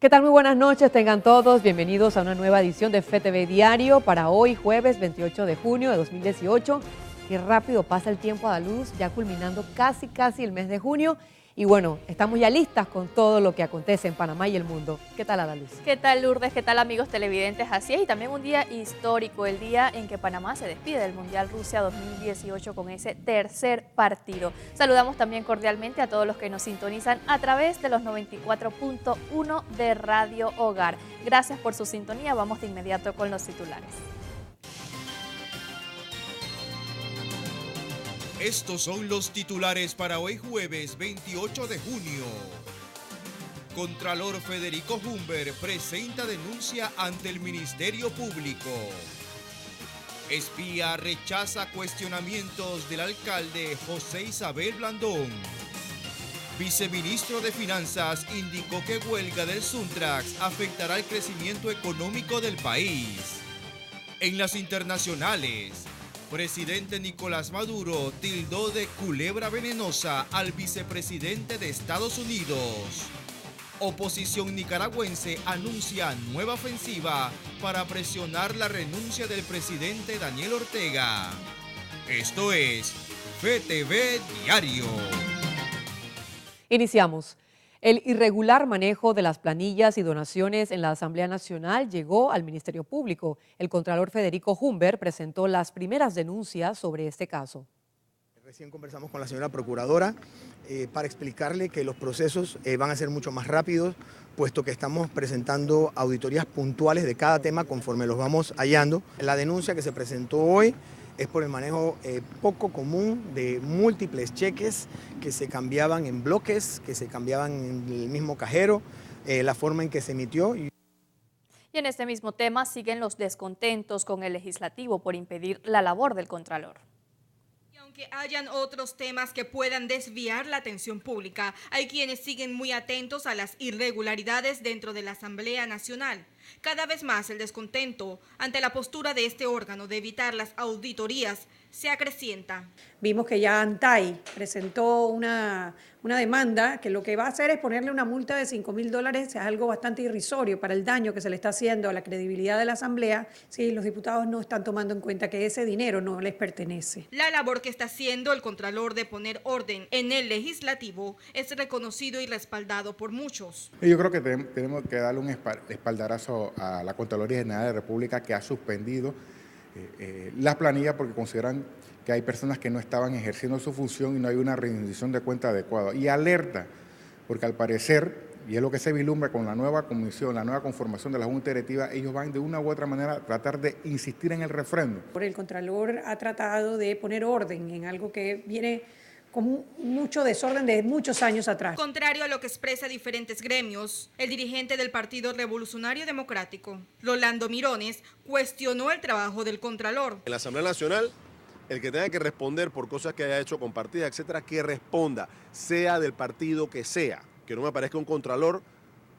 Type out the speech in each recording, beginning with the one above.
¿Qué tal? Muy buenas noches, tengan todos bienvenidos a una nueva edición de FETV Diario para hoy, jueves 28 de junio de 2018. Qué rápido pasa el tiempo a la luz, ya culminando casi el mes de junio. Y bueno, estamos ya listas con todo lo que acontece en Panamá y el mundo. ¿Qué tal, Adaluz? ¿Qué tal, Lourdes? ¿Qué tal, amigos televidentes? Así es, y también un día histórico, el día en que Panamá se despide del Mundial Rusia 2018 con ese tercer partido. Saludamos también cordialmente a todos los que nos sintonizan a través de los 94.1 de Radio Hogar. Gracias por su sintonía. Vamos de inmediato con los titulares. Estos son los titulares para hoy jueves 28 de junio. Contralor Federico Humber presenta denuncia ante el Ministerio Público. Espía rechaza cuestionamientos del alcalde José Isabel Blandón. Viceministro de Finanzas indicó que huelga del Suntrax afectará el crecimiento económico del país. En las internacionales, presidente Nicolás Maduro tildó de culebra venenosa al vicepresidente de Estados Unidos. Oposición nicaragüense anuncia nueva ofensiva para presionar la renuncia del presidente Daniel Ortega. Esto es FETV Diario. Iniciamos. El irregular manejo de las planillas y donaciones en la Asamblea Nacional llegó al Ministerio Público. El contralor Federico Humber presentó las primeras denuncias sobre este caso. Recién conversamos con la señora procuradora para explicarle que los procesos van a ser mucho más rápidos, puesto que estamos presentando auditorías puntuales de cada tema conforme los vamos hallando. La denuncia que se presentó hoy es por el manejo poco común de múltiples cheques que se cambiaban en bloques, que se cambiaban en el mismo cajero, la forma en que se emitió. Y en este mismo tema siguen los descontentos con el legislativo por impedir la labor del contralor. Aunque hayan otros temas que puedan desviar la atención pública, hay quienes siguen muy atentos a las irregularidades dentro de la Asamblea Nacional. Cada vez más el descontento ante la postura de este órgano de evitar las auditorías se acrecienta. Vimos que ya ANTAI presentó una demanda que lo que va a hacer es ponerle una multa de $5.000, es algo bastante irrisorio para el daño que se le está haciendo a la credibilidad de la Asamblea si los diputados no están tomando en cuenta que ese dinero no les pertenece. La labor que está haciendo el Contralor de poner orden en el legislativo es reconocido y respaldado por muchos. Yo creo que tenemos que darle un espaldarazo a la Contraloría General de la República, que ha suspendido las planillas porque consideran que hay personas que no estaban ejerciendo su función y no hay una rendición de cuenta adecuada. Y alerta, porque al parecer, y es lo que se vislumbra con la nueva comisión, la nueva conformación de la Junta Directiva, ellos van de una u otra manera a tratar de insistir en el refrendo. El Contralor ha tratado de poner orden en algo que viene con mucho desorden de muchos años atrás. Contrario a lo que expresa diferentes gremios, el dirigente del Partido Revolucionario Democrático, Rolando Mirones, cuestionó el trabajo del Contralor. En la Asamblea Nacional, el que tenga que responder por cosas que haya hecho con partidas, etcétera, que responda, sea del partido que sea, que no me parezca un Contralor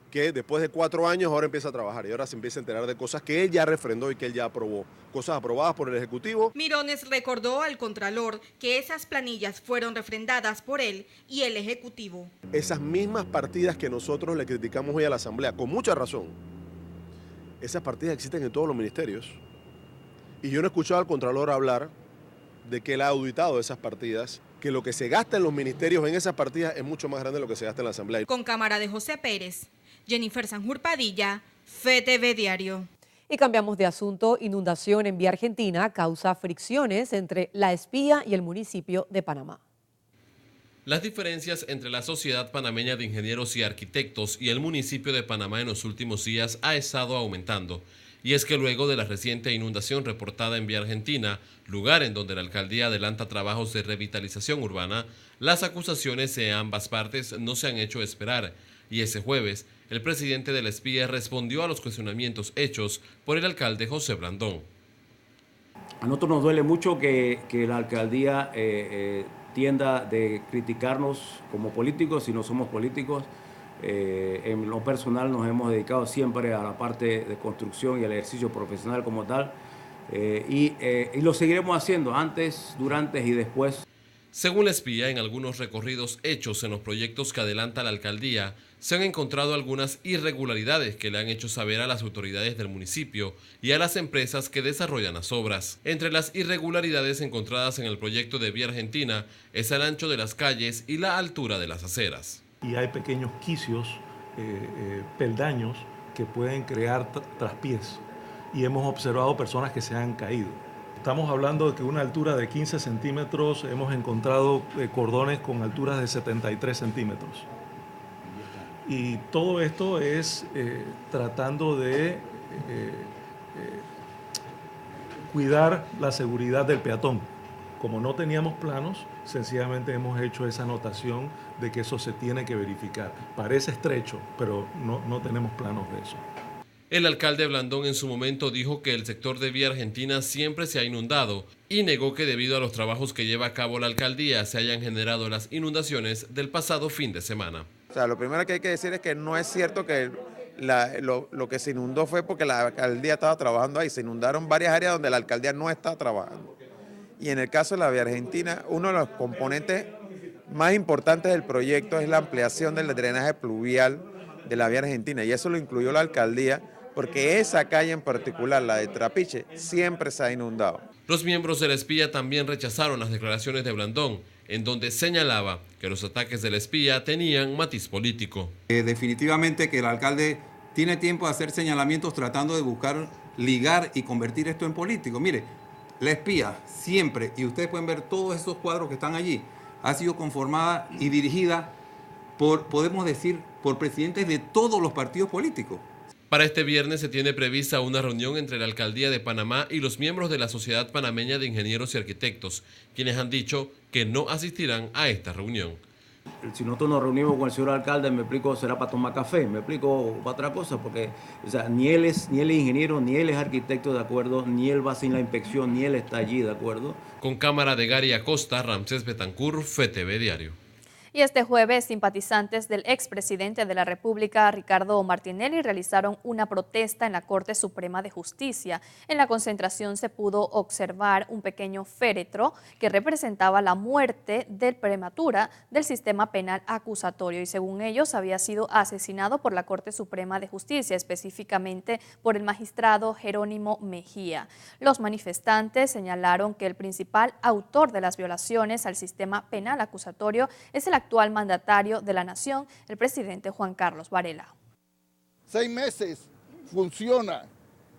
que después de 4 años ahora empieza a trabajar y ahora se empieza a enterar de cosas que él ya refrendó y que él ya aprobó, cosas aprobadas por el Ejecutivo. Mirones recordó al Contralor que esas planillas fueron refrendadas por él y el Ejecutivo. Esas mismas partidas que nosotros le criticamos hoy a la Asamblea, con mucha razón, esas partidas existen en todos los ministerios. Y yo no he escuchado al Contralor hablar de que él ha auditado esas partidas, que lo que se gasta en los ministerios en esas partidas es mucho más grande de lo que se gasta en la Asamblea. Con cámara de José Pérez, Jennifer Sanjur Padilla, FETV Diario. Y cambiamos de asunto. Inundación en vía Argentina causa fricciones entre la espía y el municipio de Panamá. Las diferencias entre la Sociedad Panameña de Ingenieros y Arquitectos y el municipio de Panamá en los últimos días ha estado aumentando. Y es que luego de la reciente inundación reportada en vía Argentina, lugar en donde la alcaldía adelanta trabajos de revitalización urbana, las acusaciones de ambas partes no se han hecho esperar. Y ese jueves, el presidente de la espía respondió a los cuestionamientos hechos por el alcalde José Blandón. A nosotros nos duele mucho que la alcaldía tienda de criticarnos como políticos si no somos políticos. En lo personal nos hemos dedicado siempre a la parte de construcción y al ejercicio profesional como tal y lo seguiremos haciendo antes, durante y después. Según la espía, en algunos recorridos hechos en los proyectos que adelanta la alcaldía, se han encontrado algunas irregularidades que le han hecho saber a las autoridades del municipio y a las empresas que desarrollan las obras. Entre las irregularidades encontradas en el proyecto de Vía Argentina es el ancho de las calles y la altura de las aceras. Y hay pequeños quicios, peldaños que pueden crear traspiés y hemos observado personas que se han caído. Estamos hablando de que una altura de 15 centímetros, hemos encontrado cordones con alturas de 73 centímetros. Y todo esto es tratando de cuidar la seguridad del peatón. Como no teníamos planos, sencillamente hemos hecho esa anotación de que eso se tiene que verificar. Parece estrecho, pero no tenemos planos de eso. El alcalde Blandón en su momento dijo que el sector de Vía Argentina siempre se ha inundado y negó que debido a los trabajos que lleva a cabo la alcaldía se hayan generado las inundaciones del pasado fin de semana. O sea, lo primero que hay que decir es que no es cierto que lo que se inundó fue porque la alcaldía estaba trabajando ahí. Se inundaron varias áreas donde la alcaldía no está trabajando. Y en el caso de la Vía Argentina, uno de los componentes más importantes del proyecto es la ampliación del drenaje pluvial de la Vía Argentina. Y eso lo incluyó la alcaldía, porque esa calle en particular, la de Trapiche, siempre se ha inundado. Los miembros de la espía también rechazaron las declaraciones de Blandón, en donde señalaba que los ataques de la espía tenían matiz político. Definitivamente que el alcalde tiene tiempo de hacer señalamientos tratando de buscar ligar y convertir esto en político. Mire, la espía siempre, y ustedes pueden ver todos esos cuadros que están allí, ha sido conformada y dirigida por, podemos decir, por presidentes de todos los partidos políticos. Para este viernes se tiene prevista una reunión entre la Alcaldía de Panamá y los miembros de la Sociedad Panameña de Ingenieros y Arquitectos, quienes han dicho que no asistirán a esta reunión. Si nosotros nos reunimos con el señor alcalde, me explico, será para tomar café, me explico para otra cosa, porque o sea, ni él es ingeniero, ni él es arquitecto, de acuerdo, ni él va sin la inspección, ni él está allí, de acuerdo. Con cámara de Gary Acosta, Ramsés Betancourt, FTV Diario. Y este jueves, simpatizantes del expresidente de la República, Ricardo Martinelli, realizaron una protesta en la Corte Suprema de Justicia. En la concentración se pudo observar un pequeño féretro que representaba la muerte prematura del sistema penal acusatorio y según ellos había sido asesinado por la Corte Suprema de Justicia, específicamente por el magistrado Jerónimo Mejía. Los manifestantes señalaron que el principal autor de las violaciones al sistema penal acusatorio es el actual mandatario de la nación, el presidente Juan Carlos Varela. 6 meses funciona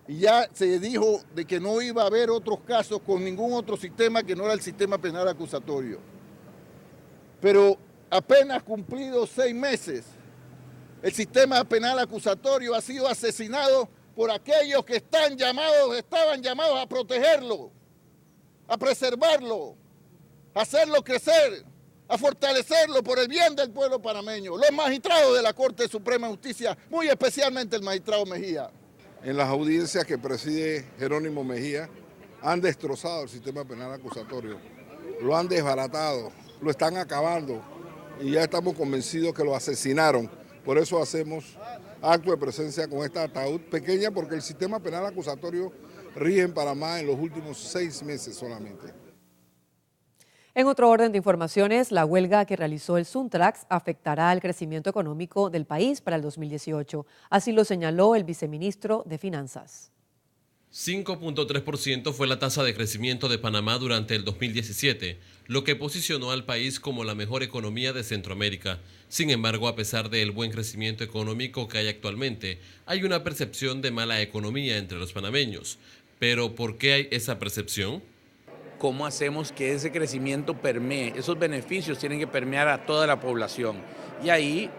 y ya se dijo de que no iba a haber otros casos con ningún otro sistema que no era el sistema penal acusatorio. Pero apenas cumplidos 6 meses, el sistema penal acusatorio ha sido asesinado por aquellos que estaban llamados a protegerlo, a preservarlo, a hacerlo crecer, a fortalecerlo por el bien del pueblo panameño, los magistrados de la Corte Suprema de Justicia, muy especialmente el magistrado Mejía. En las audiencias que preside Jerónimo Mejía, han destrozado el sistema penal acusatorio, lo han desbaratado, lo están acabando y ya estamos convencidos que lo asesinaron. Por eso hacemos acto de presencia con esta ataúd pequeña, porque el sistema penal acusatorio rige en Panamá en los últimos 6 meses solamente. En otro orden de informaciones, la huelga que realizó el Suntrax afectará al crecimiento económico del país para el 2018. Así lo señaló el viceministro de Finanzas. 5.3% fue la tasa de crecimiento de Panamá durante el 2017, lo que posicionó al país como la mejor economía de Centroamérica. Sin embargo, a pesar del buen crecimiento económico que hay actualmente, hay una percepción de mala economía entre los panameños. ¿Pero por qué hay esa percepción? ¿Cómo hacemos que ese crecimiento permee? Esos beneficios tienen que permear a toda la población. Y ahí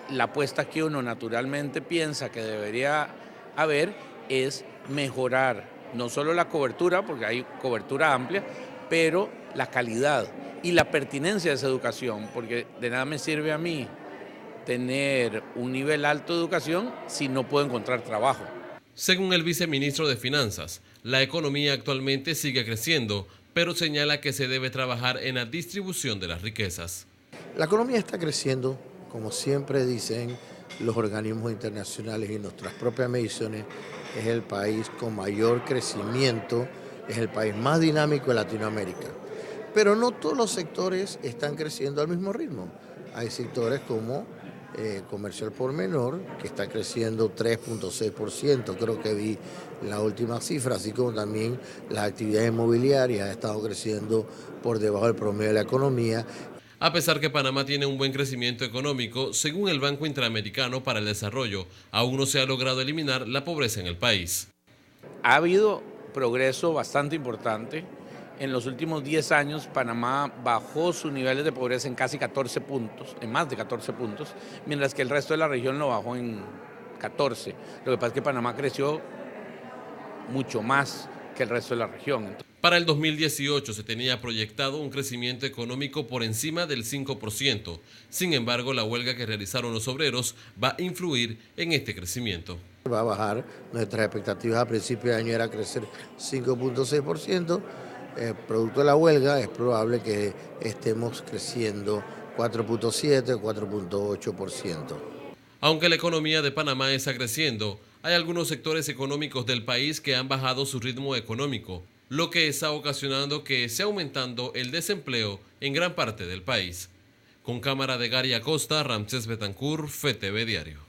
la apuesta que uno naturalmente piensa que debería haber es mejorar no solo la cobertura, porque hay cobertura amplia, pero la calidad y la pertinencia de esa educación, porque de nada me sirve a mí tener un nivel alto de educación si no puedo encontrar trabajo. Según el viceministro de Finanzas, la economía actualmente sigue creciendo, pero señala que se debe trabajar en la distribución de las riquezas. La economía está creciendo, como siempre dicen los organismos internacionales y nuestras propias mediciones, es el país con mayor crecimiento, es el país más dinámico de Latinoamérica. pero no todos los sectores están creciendo al mismo ritmo. Hay sectores como comercio al por menor, que está creciendo 3.6%, creo que vi la última cifra, así como también las actividades inmobiliarias han estado creciendo por debajo del promedio de la economía. A pesar que Panamá tiene un buen crecimiento económico, según el Banco Interamericano para el Desarrollo, aún no se ha logrado eliminar la pobreza en el país. Ha habido progreso bastante importante. En los últimos 10 años, Panamá bajó sus niveles de pobreza en casi 14 puntos, en más de 14 puntos, mientras que el resto de la región lo bajó en 14. Lo que pasa es que Panamá creció mucho más que el resto de la región. Para el 2018 se tenía proyectado un crecimiento económico por encima del 5%. Sin embargo, la huelga que realizaron los obreros va a influir en este crecimiento. Va a bajar, nuestras expectativas a principio de año era crecer 5.6%. Producto de la huelga es probable que estemos creciendo 4.7 o 4.8%. Aunque la economía de Panamá está creciendo, hay algunos sectores económicos del país que han bajado su ritmo económico, lo que está ocasionando que esté aumentando el desempleo en gran parte del país. Con cámara de Gary Acosta, Ramsés Betancourt, FTV Diario.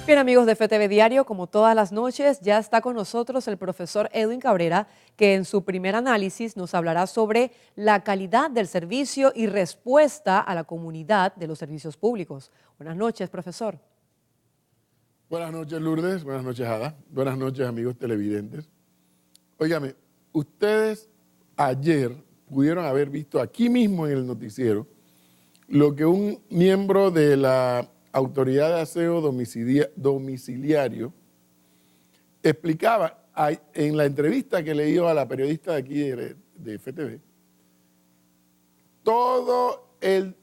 Bien, amigos de FTV Diario, como todas las noches, ya está con nosotros el profesor Edwin Cabrera, que en su primer análisis nos hablará sobre la calidad del servicio y respuesta a la comunidad de los servicios públicos. Buenas noches, profesor. Buenas noches, Lourdes. Buenas noches, Ada. Buenas noches, amigos televidentes. Óigame, ustedes ayer pudieron haber visto aquí mismo en el noticiero lo que un miembro de la Autoridad de Aseo Domiciliario explicaba en la entrevista que le dio a la periodista de aquí de FTV, todo el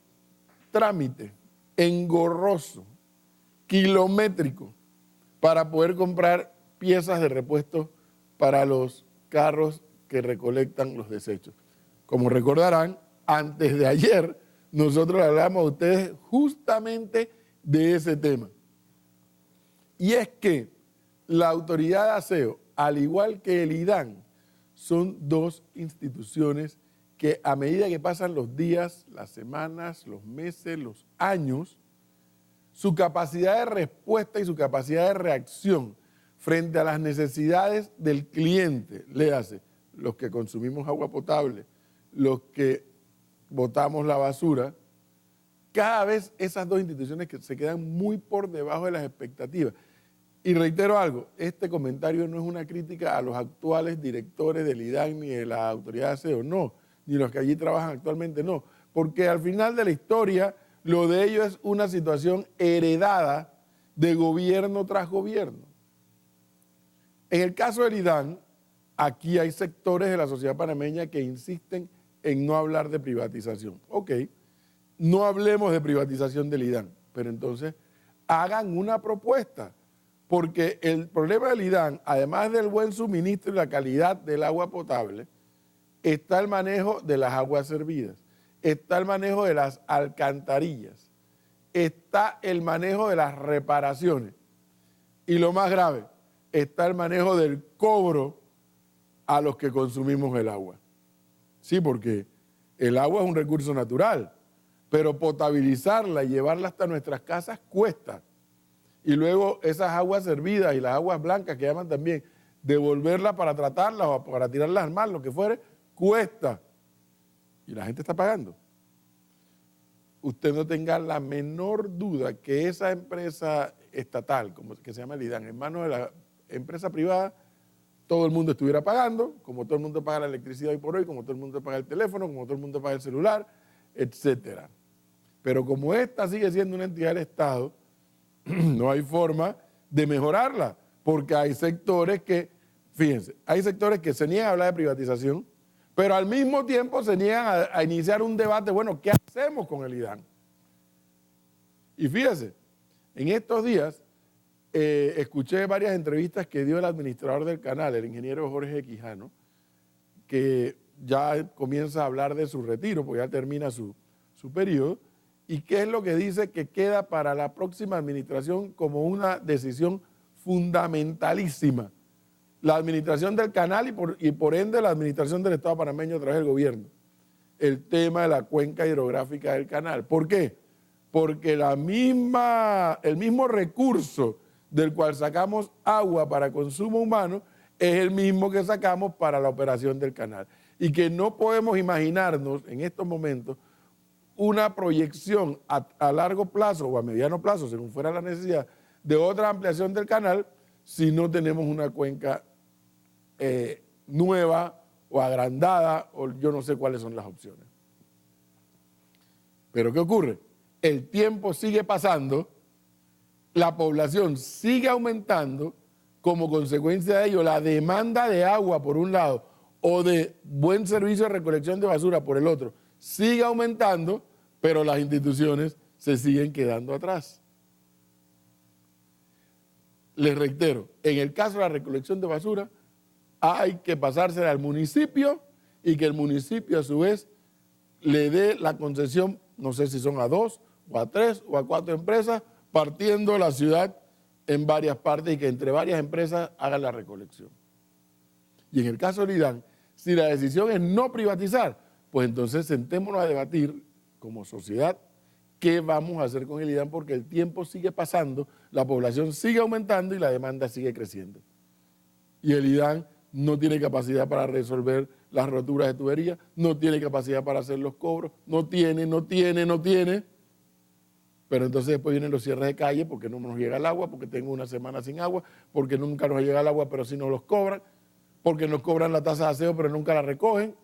trámite engorroso, kilométrico, para poder comprar piezas de repuesto para los carros que recolectan los desechos. Como recordarán, antes de ayer nosotros hablamos a ustedes justamente de ese tema. Y es que la Autoridad de Aseo, al igual que el IDAN, son dos instituciones que a medida que pasan los días, las semanas, los meses, los años, su capacidad de respuesta y su capacidad de reacción frente a las necesidades del cliente, léase, los que consumimos agua potable, los que botamos la basura, cada vez esas dos instituciones que se quedan muy por debajo de las expectativas. Y reitero algo, este comentario no es una crítica a los actuales directores del IDAN ni de la Autoridad de Aseo, no, ni los que allí trabajan actualmente, no, porque al final de la historia lo de ellos es una situación heredada de gobierno tras gobierno. En el caso del IDAN, aquí hay sectores de la sociedad panameña que insisten en no hablar de privatización. Ok, no hablemos de privatización del IDAN, pero entonces hagan una propuesta, porque el problema del IDAN, además del buen suministro y la calidad del agua potable, está el manejo de las aguas servidas, está el manejo de las alcantarillas, está el manejo de las reparaciones y lo más grave, está el manejo del cobro a los que consumimos el agua. Sí, porque el agua es un recurso natural, pero potabilizarla y llevarla hasta nuestras casas cuesta. Y luego esas aguas servidas y las aguas blancas que llaman también, devolverlas para tratarlas o para tirarlas al mar, lo que fuere, cuesta. Y la gente está pagando. Usted no tenga la menor duda que esa empresa estatal, como que se llama el IDAN, en manos de la empresa privada, todo el mundo estuviera pagando, como todo el mundo paga la electricidad hoy por hoy, como todo el mundo paga el teléfono, como todo el mundo paga el celular, etcétera. Pero como esta sigue siendo una entidad del Estado, no hay forma de mejorarla, porque hay sectores que, fíjense, hay sectores que se niegan a hablar de privatización, pero al mismo tiempo se niegan a iniciar un debate, bueno, ¿qué hacemos con el IDAN? Y fíjense, en estos días escuché varias entrevistas que dio el administrador del canal, el ingeniero Jorge Quijano, que ya comienza a hablar de su retiro, porque ya termina su periodo, ¿Y qué es lo que dice que queda para la próxima administración como una decisión fundamentalísima? La administración del canal y por ende la administración del Estado panameño a través del gobierno. El tema de la cuenca hidrográfica del canal. ¿Por qué? Porque el mismo recurso del cual sacamos agua para consumo humano es el mismo que sacamos para la operación del canal. Y que no podemos imaginarnos en estos momentos una proyección a largo plazo o a mediano plazo, según fuera la necesidad, de otra ampliación del canal si no tenemos una cuenca nueva o agrandada, o yo no sé cuáles son las opciones. Pero ¿qué ocurre? El tiempo sigue pasando, la población sigue aumentando, como consecuencia de ello la demanda de agua por un lado o de buen servicio de recolección de basura por el otro sigue aumentando, pero las instituciones se siguen quedando atrás. Les reitero, en el caso de la recolección de basura, hay que pasársela al municipio y que el municipio a su vez le dé la concesión, no sé si son a 2 o a 3 o a 4 empresas, partiendo la ciudad en varias partes y que entre varias empresas hagan la recolección. Y en el caso del IDAN, si la decisión es no privatizar, pues entonces sentémonos a debatir como sociedad qué vamos a hacer con el IDAN, porque el tiempo sigue pasando, la población sigue aumentando y la demanda sigue creciendo. Y el IDAN no tiene capacidad para resolver las roturas de tubería, no tiene capacidad para hacer los cobros, no tiene. Pero entonces después vienen los cierres de calle porque no nos llega el agua, porque tengo una semana sin agua, porque nunca nos llega el agua pero sí nos los cobran, porque nos cobran la tasa de aseo pero nunca la recogen.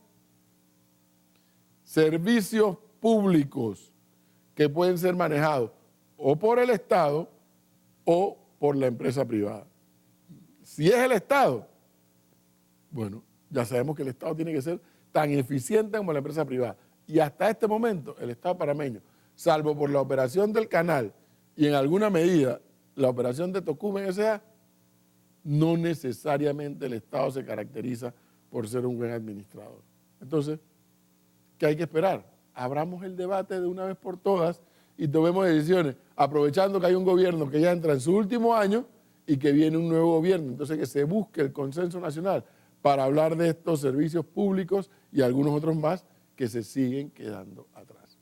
Servicios públicos que pueden ser manejados o por el Estado o por la empresa privada. Si es el Estado, bueno, ya sabemos que el Estado tiene que ser tan eficiente como la empresa privada. Y hasta este momento el Estado panameño, salvo por la operación del canal y en alguna medida la operación de Tocumen S.A., no necesariamente el Estado se caracteriza por ser un buen administrador. Entonces, ¿qué hay que esperar? Abramos el debate de una vez por todas y tomemos decisiones, aprovechando que hay un gobierno que ya entra en su último año y que viene un nuevo gobierno. Entonces, que se busque el consenso nacional para hablar de estos servicios públicos y algunos otros más que se siguen quedando atrás.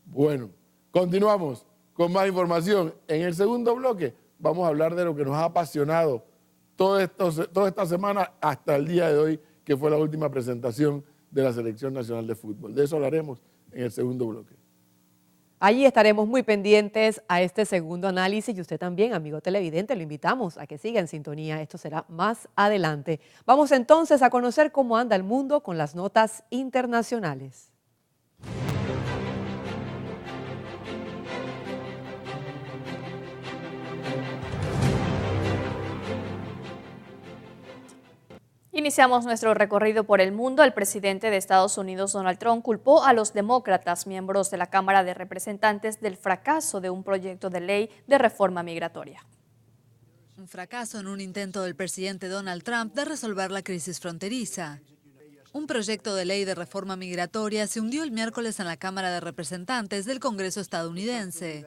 Bueno, continuamos con más información. En el segundo bloque vamos a hablar de lo que nos ha apasionado toda esta semana hasta el día de hoy, que fue la última presentación de la Selección Nacional de Fútbol. De eso hablaremos en el segundo bloque. Allí estaremos muy pendientes a este segundo análisis y usted también, amigo televidente, lo invitamos a que siga en sintonía. Esto será más adelante. Vamos entonces a conocer cómo anda el mundo con las notas internacionales. Iniciamos nuestro recorrido por el mundo. El presidente de Estados Unidos, Donald Trump, culpó a los demócratas, miembros de la Cámara de Representantes, del fracaso de un proyecto de ley de reforma migratoria. Un fracaso en un intento del presidente Donald Trump de resolver la crisis fronteriza. Un proyecto de ley de reforma migratoria se hundió el miércoles en la Cámara de Representantes del Congreso estadounidense.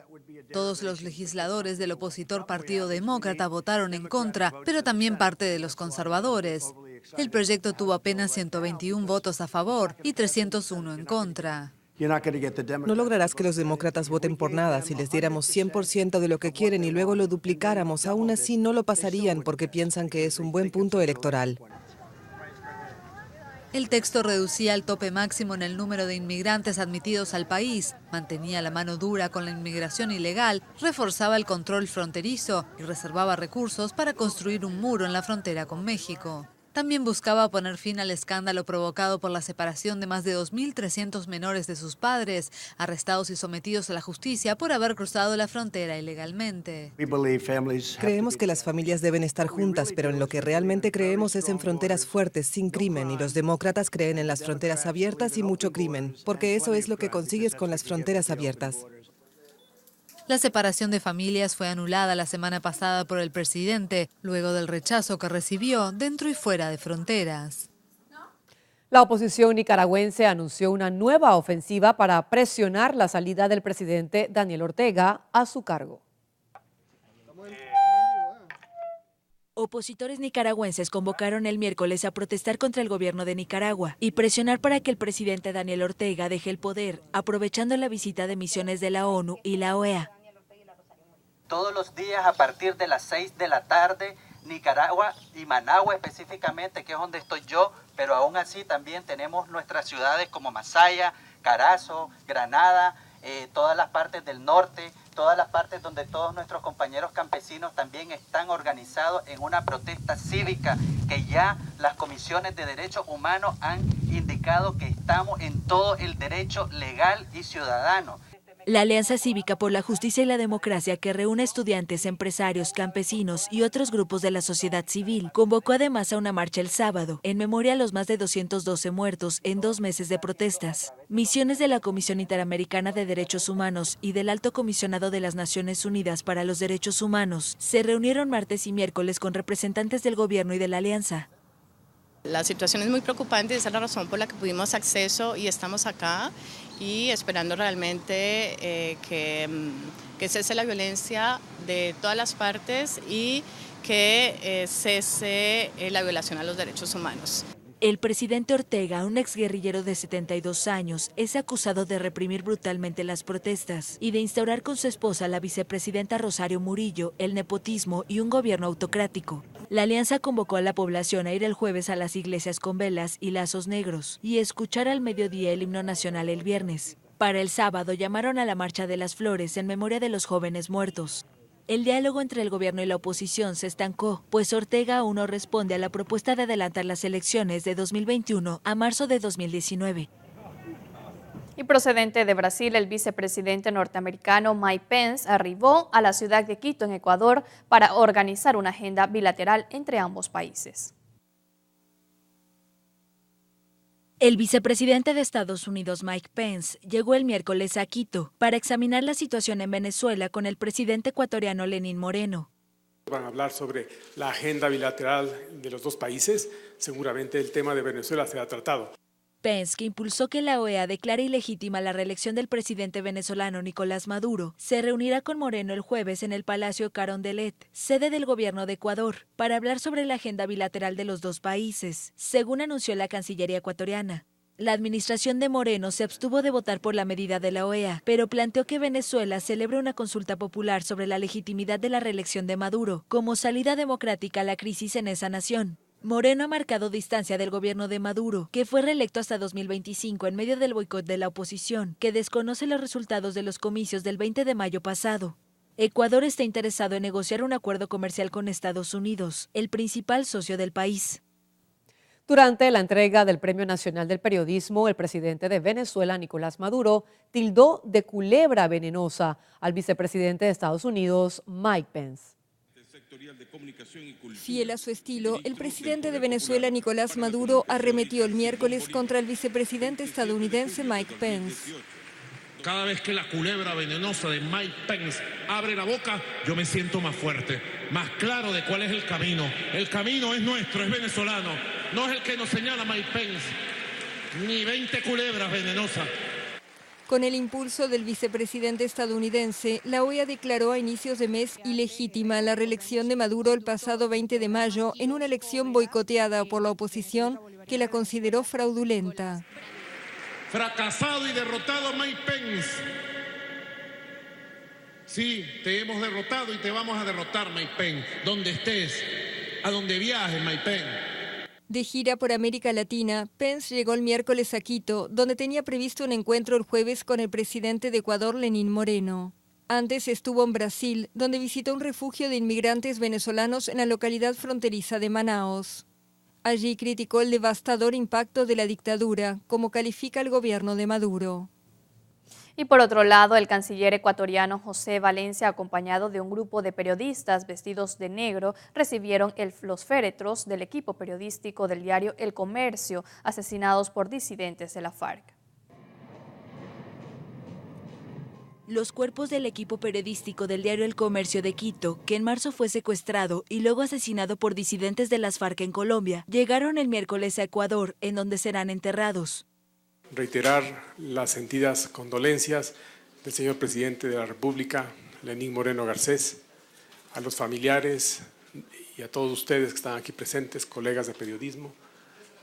Todos los legisladores del opositor Partido Demócrata votaron en contra, pero también parte de los conservadores. El proyecto tuvo apenas 121 votos a favor y 301 en contra. No lograrás que los demócratas voten por nada. Si les diéramos 100% de lo que quieren y luego lo duplicáramos, aún así no lo pasarían porque piensan que es un buen punto electoral. El texto reducía el tope máximo en el número de inmigrantes admitidos al país, mantenía la mano dura con la inmigración ilegal, reforzaba el control fronterizo y reservaba recursos para construir un muro en la frontera con México. También buscaba poner fin al escándalo provocado por la separación de más de 2.300 menores de sus padres, arrestados y sometidos a la justicia por haber cruzado la frontera ilegalmente. Creemos que las familias deben estar juntas, pero en lo que realmente creemos es en fronteras fuertes, sin crimen, y los demócratas creen en las fronteras abiertas y mucho crimen, porque eso es lo que consigues con las fronteras abiertas. La separación de familias fue anulada la semana pasada por el presidente, luego del rechazo que recibió dentro y fuera de fronteras. La oposición nicaragüense anunció una nueva ofensiva para presionar la salida del presidente Daniel Ortega a su cargo. Opositores nicaragüenses convocaron el miércoles a protestar contra el gobierno de Nicaragua y presionar para que el presidente Daniel Ortega deje el poder, aprovechando la visita de misiones de la ONU y la OEA. Todos los días a partir de las 6 de la tarde, Nicaragua y Managua específicamente, que es donde estoy yo, pero aún así también tenemos nuestras ciudades como Masaya, Carazo, Granada, todas las partes del norte, todas las partes donde todos nuestros compañeros campesinos también están organizados en una protesta cívica que ya las comisiones de derechos humanos han indicado que estamos en todo el derecho legal y ciudadano. La Alianza Cívica por la Justicia y la Democracia, que reúne estudiantes, empresarios, campesinos y otros grupos de la sociedad civil, convocó además a una marcha el sábado, en memoria a los más de 212 muertos en 2 meses de protestas. Misiones de la Comisión Interamericana de Derechos Humanos y del Alto Comisionado de las Naciones Unidas para los Derechos Humanos se reunieron martes y miércoles con representantes del gobierno y de la Alianza. La situación es muy preocupante, esa es la razón por la que pudimos acceso y estamos acá y esperando realmente que cese la violencia de todas las partes y que cese la violación a los derechos humanos. El presidente Ortega, un exguerrillero de 72 años, es acusado de reprimir brutalmente las protestas y de instaurar con su esposa, la vicepresidenta Rosario Murillo, el nepotismo y un gobierno autocrático. La alianza convocó a la población a ir el jueves a las iglesias con velas y lazos negros y escuchar al mediodía el himno nacional el viernes. Para el sábado llamaron a la Marcha de las Flores en memoria de los jóvenes muertos. El diálogo entre el gobierno y la oposición se estancó, pues Ortega aún no responde a la propuesta de adelantar las elecciones de 2021 a marzo de 2019. Y procedente de Brasil, el vicepresidente norteamericano Mike Pence arribó a la ciudad de Quito, en Ecuador, para organizar una agenda bilateral entre ambos países. El vicepresidente de Estados Unidos, Mike Pence, llegó el miércoles a Quito para examinar la situación en Venezuela con el presidente ecuatoriano Lenín Moreno. Van a hablar sobre la agenda bilateral de los dos países. Seguramente el tema de Venezuela será tratado. Pence, que impulsó que la OEA declare ilegítima la reelección del presidente venezolano Nicolás Maduro, se reunirá con Moreno el jueves en el Palacio Carondelet, sede del gobierno de Ecuador, para hablar sobre la agenda bilateral de los dos países, según anunció la Cancillería ecuatoriana. La administración de Moreno se abstuvo de votar por la medida de la OEA, pero planteó que Venezuela celebre una consulta popular sobre la legitimidad de la reelección de Maduro, como salida democrática a la crisis en esa nación. Moreno ha marcado distancia del gobierno de Maduro, que fue reelecto hasta 2025 en medio del boicot de la oposición, que desconoce los resultados de los comicios del 20 de mayo pasado. Ecuador está interesado en negociar un acuerdo comercial con Estados Unidos, el principal socio del país. Durante la entrega del Premio Nacional del Periodismo, el presidente de Venezuela, Nicolás Maduro, tildó de culebra venenosa al vicepresidente de Estados Unidos, Mike Pence. Fiel a su estilo, el presidente de Venezuela, Nicolás Maduro, arremetió el miércoles contra el vicepresidente estadounidense Mike Pence. Cada vez que la culebra venenosa de Mike Pence abre la boca, yo me siento más fuerte, más claro de cuál es el camino. El camino es nuestro, es venezolano, no es el que nos señala Mike Pence, ni 20 culebras venenosas. Con el impulso del vicepresidente estadounidense, la OEA declaró a inicios de mes ilegítima la reelección de Maduro el pasado 20 de mayo en una elección boicoteada por la oposición que la consideró fraudulenta. Fracasado y derrotado Mike Pence. Sí, te hemos derrotado y te vamos a derrotar, Mike Pence. Donde estés, a donde viajes, Mike Pence. De gira por América Latina, Pence llegó el miércoles a Quito, donde tenía previsto un encuentro el jueves con el presidente de Ecuador, Lenín Moreno. Antes estuvo en Brasil, donde visitó un refugio de inmigrantes venezolanos en la localidad fronteriza de Manaos. Allí criticó el devastador impacto de la dictadura, como califica el gobierno de Maduro. Y por otro lado, el canciller ecuatoriano José Valencia, acompañado de un grupo de periodistas vestidos de negro, recibieron los féretros del equipo periodístico del diario El Comercio, asesinados por disidentes de la FARC. Los cuerpos del equipo periodístico del diario El Comercio de Quito, que en marzo fue secuestrado y luego asesinado por disidentes de las FARC en Colombia, llegaron el miércoles a Ecuador, en donde serán enterrados. Reiterar las sentidas condolencias del señor presidente de la República, Lenín Moreno Garcés, a los familiares y a todos ustedes que están aquí presentes, colegas de periodismo,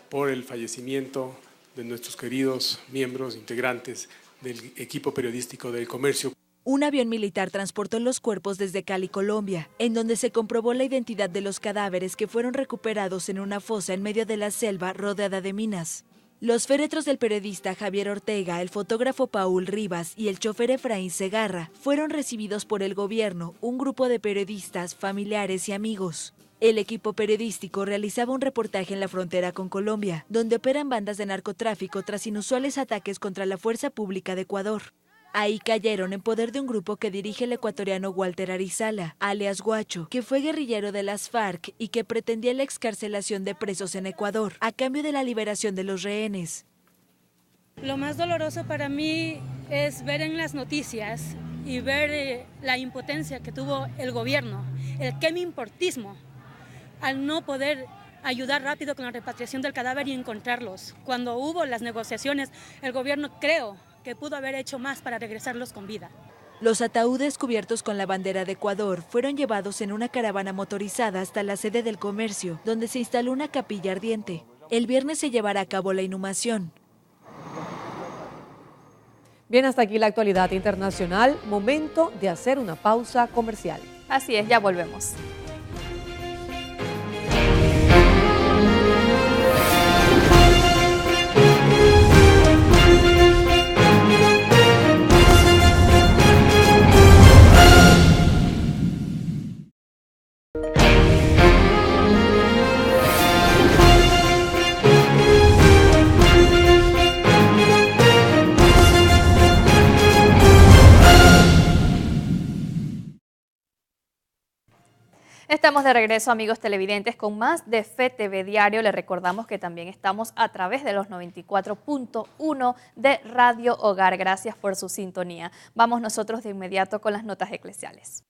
por el fallecimiento de nuestros queridos miembros, integrantes del equipo periodístico del Comercio. Un avión militar transportó los cuerpos desde Cali, Colombia, en donde se comprobó la identidad de los cadáveres que fueron recuperados en una fosa en medio de la selva rodeada de minas. Los féretros del periodista Javier Ortega, el fotógrafo Paul Rivas y el chofer Efraín Segarra fueron recibidos por el gobierno, un grupo de periodistas, familiares y amigos. El equipo periodístico realizaba un reportaje en la frontera con Colombia, donde operan bandas de narcotráfico tras inusuales ataques contra la fuerza pública de Ecuador. Ahí cayeron en poder de un grupo que dirige el ecuatoriano Walter Arizala, alias Guacho, que fue guerrillero de las FARC y que pretendía la excarcelación de presos en Ecuador, a cambio de la liberación de los rehenes. Lo más doloroso para mí es ver en las noticias y ver la impotencia que tuvo el gobierno, el quemimportismo, al no poder ayudar rápido con la repatriación del cadáver y encontrarlos. Cuando hubo las negociaciones, el gobierno creo que pudo haber hecho más para regresarlos con vida. Los ataúdes cubiertos con la bandera de Ecuador fueron llevados en una caravana motorizada hasta la sede del Comercio, donde se instaló una capilla ardiente. El viernes se llevará a cabo la inhumación. Bien, hasta aquí la actualidad internacional. Momento de hacer una pausa comercial. Así es, ya volvemos. Estamos de regreso, amigos televidentes, con más de FETV Diario. Les recordamos que también estamos a través de los 94.1 de Radio Hogar. Gracias por su sintonía. Vamos nosotros de inmediato con las notas eclesiales.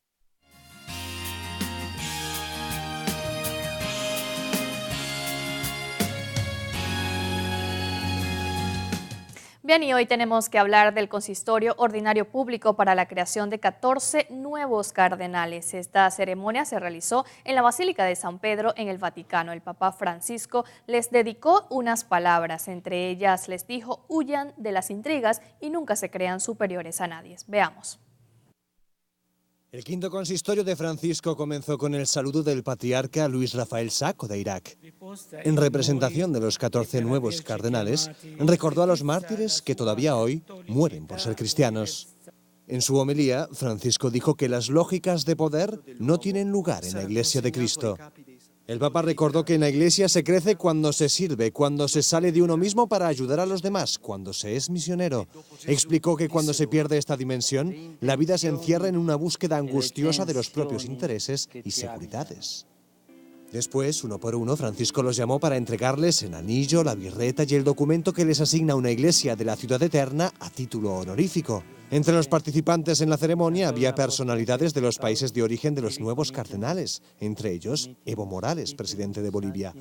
Bien, y hoy tenemos que hablar del consistorio ordinario público para la creación de 14 nuevos cardenales. Esta ceremonia se realizó en la Basílica de San Pedro en el Vaticano. El Papa Francisco les dedicó unas palabras, entre ellas les dijo: huyan de las intrigas y nunca se crean superiores a nadie. Veamos. El quinto consistorio de Francisco comenzó con el saludo del patriarca Luis Rafael Sacco de Irak. En representación de los 14 nuevos cardenales, recordó a los mártires que todavía hoy mueren por ser cristianos. En su homilía, Francisco dijo que las lógicas de poder no tienen lugar en la Iglesia de Cristo. El Papa recordó que en la Iglesia se crece cuando se sirve, cuando se sale de uno mismo para ayudar a los demás, cuando se es misionero. Explicó que cuando se pierde esta dimensión, la vida se encierra en una búsqueda angustiosa de los propios intereses y seguridades. Después, uno por uno, Francisco los llamó para entregarles el anillo, la birreta y el documento que les asigna una iglesia de la ciudad eterna a título honorífico. Entre los participantes en la ceremonia había personalidades de los países de origen de los nuevos cardenales, entre ellos Evo Morales, presidente de Bolivia.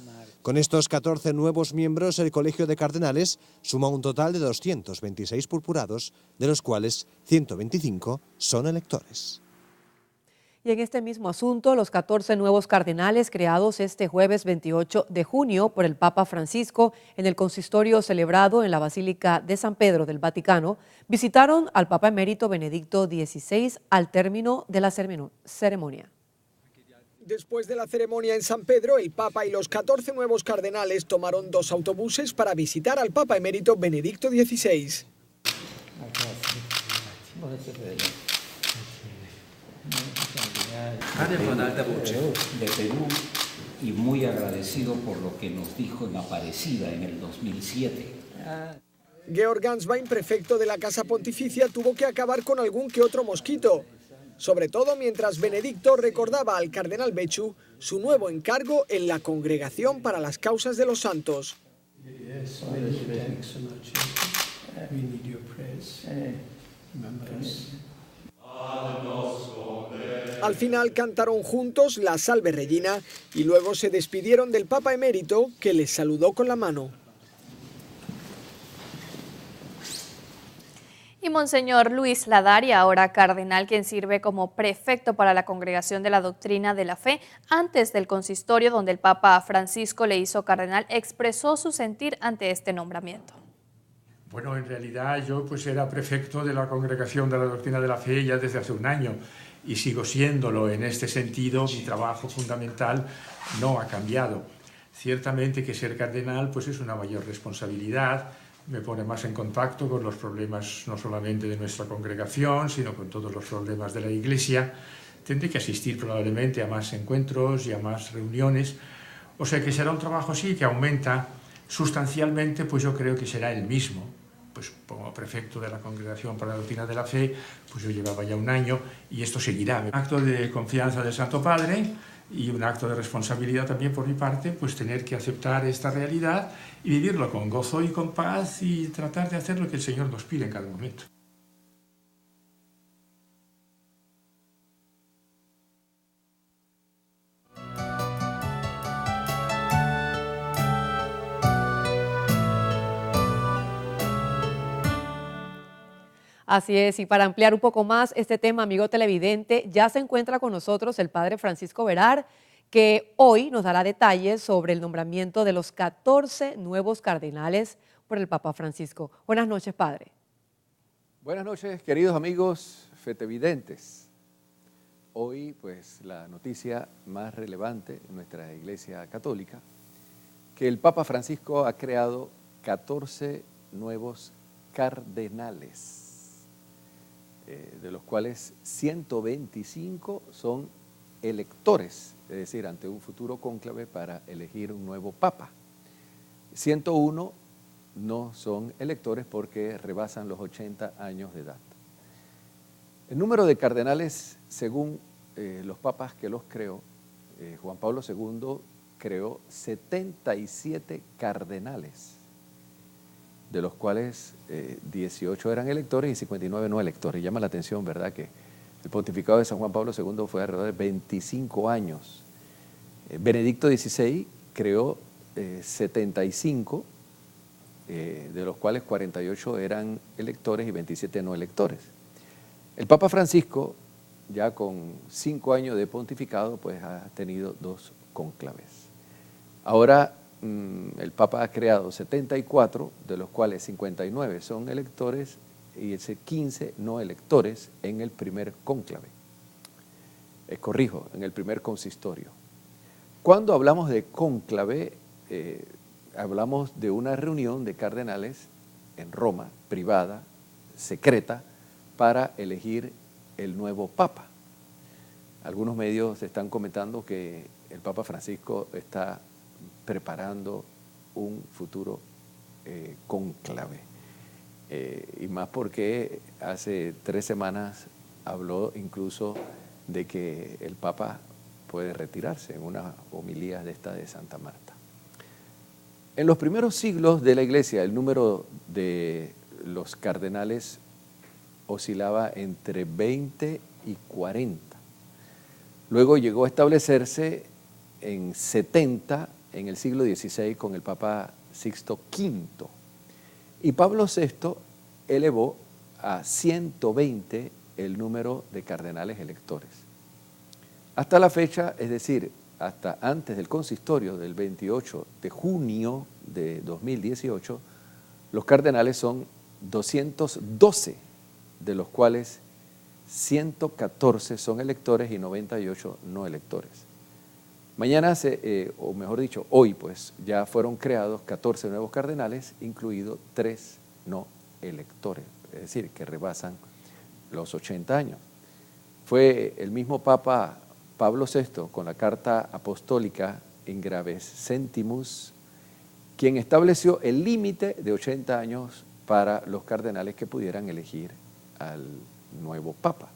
Con estos 14 nuevos miembros, el Colegio de Cardenales suma un total de 226 purpurados, de los cuales 125 son electores. Y en este mismo asunto, los 14 nuevos cardenales creados este jueves 28 de junio por el Papa Francisco en el consistorio celebrado en la Basílica de San Pedro del Vaticano, visitaron al Papa emérito Benedicto XVI al término de la ceremonia. Después de la ceremonia en San Pedro, el Papa y los 14 nuevos cardenales tomaron 2 autobuses para visitar al Papa emérito Benedicto XVI. De Perú, y muy agradecido por lo que nos dijo en Aparecida en el 2007. Georg Ganswein, prefecto de la Casa Pontificia, tuvo que acabar con algún que otro mosquito, sobre todo mientras Benedicto recordaba al cardenal Becciu su nuevo encargo en la Congregación para las Causas de los Santos. Al final cantaron juntos la Salve Regina y luego se despidieron del Papa emérito, que les saludó con la mano. Y Monseñor Luis Ladaria, ahora cardenal, quien sirve como prefecto para la Congregación de la Doctrina de la Fe, antes del consistorio donde el Papa Francisco le hizo cardenal, expresó su sentir ante este nombramiento. Bueno, en realidad yo pues era prefecto de la Congregación de la Doctrina de la Fe ya desde hace un año y sigo siéndolo. En este sentido, mi trabajo fundamental no ha cambiado. Ciertamente que ser cardenal pues es una mayor responsabilidad, me pone más en contacto con los problemas no solamente de nuestra congregación, sino con todos los problemas de la Iglesia. Tendré que asistir probablemente a más encuentros y a más reuniones, o sea que será un trabajo sí que aumenta sustancialmente, pues yo creo que será el mismo. Pues como prefecto de la Congregación para la Doctrina de la Fe, pues yo llevaba ya un año y esto seguirá. Un acto de confianza del Santo Padre y un acto de responsabilidad también por mi parte, pues tener que aceptar esta realidad y vivirlo con gozo y con paz y tratar de hacer lo que el Señor nos pide en cada momento. Así es, y para ampliar un poco más este tema, amigo televidente, ya se encuentra con nosotros el padre Francisco Verar, que hoy nos dará detalles sobre el nombramiento de los 14 nuevos cardenales por el Papa Francisco. Buenas noches, padre. Buenas noches, queridos amigos fetevidentes. Hoy, pues, la noticia más relevante en nuestra Iglesia Católica, que el Papa Francisco ha creado 14 nuevos cardenales, de los cuales 125 son electores, es decir, ante un futuro cónclave para elegir un nuevo papa. 101 no son electores porque rebasan los 80 años de edad. El número de cardenales, según los papas que los creó, Juan Pablo II creó 77 cardenales, de los cuales 18 eran electores y 59 no electores. Llama la atención, ¿verdad?, que el pontificado de San Juan Pablo II fue alrededor de 25 años. Benedicto XVI creó 75, de los cuales 48 eran electores y 27 no electores. El Papa Francisco, ya con 5 años de pontificado, pues ha tenido 2 cónclaves. Ahora el Papa ha creado 74, de los cuales 59 son electores y 15 no electores en el primer cónclave. Corrijo, en el primer consistorio. Cuando hablamos de cónclave, hablamos de una reunión de cardenales en Roma, privada, secreta, para elegir el nuevo Papa. Algunos medios están comentando que el Papa Francisco está preparando un futuro cónclave. Y más porque hace 3 semanas habló incluso de que el Papa puede retirarse en una homilía de esta de Santa Marta. En los primeros siglos de la Iglesia, el número de los cardenales oscilaba entre 20 y 40. Luego llegó a establecerse en 70 en el siglo XVI con el Papa Sixto V. Y Pablo VI elevó a 120 el número de cardenales electores. Hasta la fecha, es decir, hasta antes del consistorio del 28 de junio de 2018, los cardenales son 212, de los cuales 114 son electores y 98 no electores. Mañana, o mejor dicho, hoy pues ya fueron creados 14 nuevos cardenales, incluidos 3 no electores, es decir, que rebasan los 80 años. Fue el mismo Papa Pablo VI, con la carta apostólica In Graves Centimus, quien estableció el límite de 80 años para los cardenales que pudieran elegir al nuevo Papa.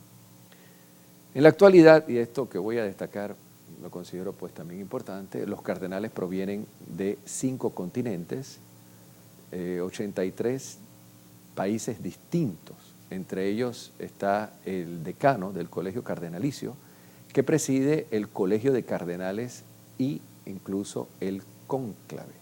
En la actualidad, y esto que voy a destacar, lo considero pues también importante, los cardenales provienen de 5 continentes, 83 países distintos. Entre ellos está el decano del Colegio Cardenalicio, que preside el Colegio de Cardenales y incluso el cónclave.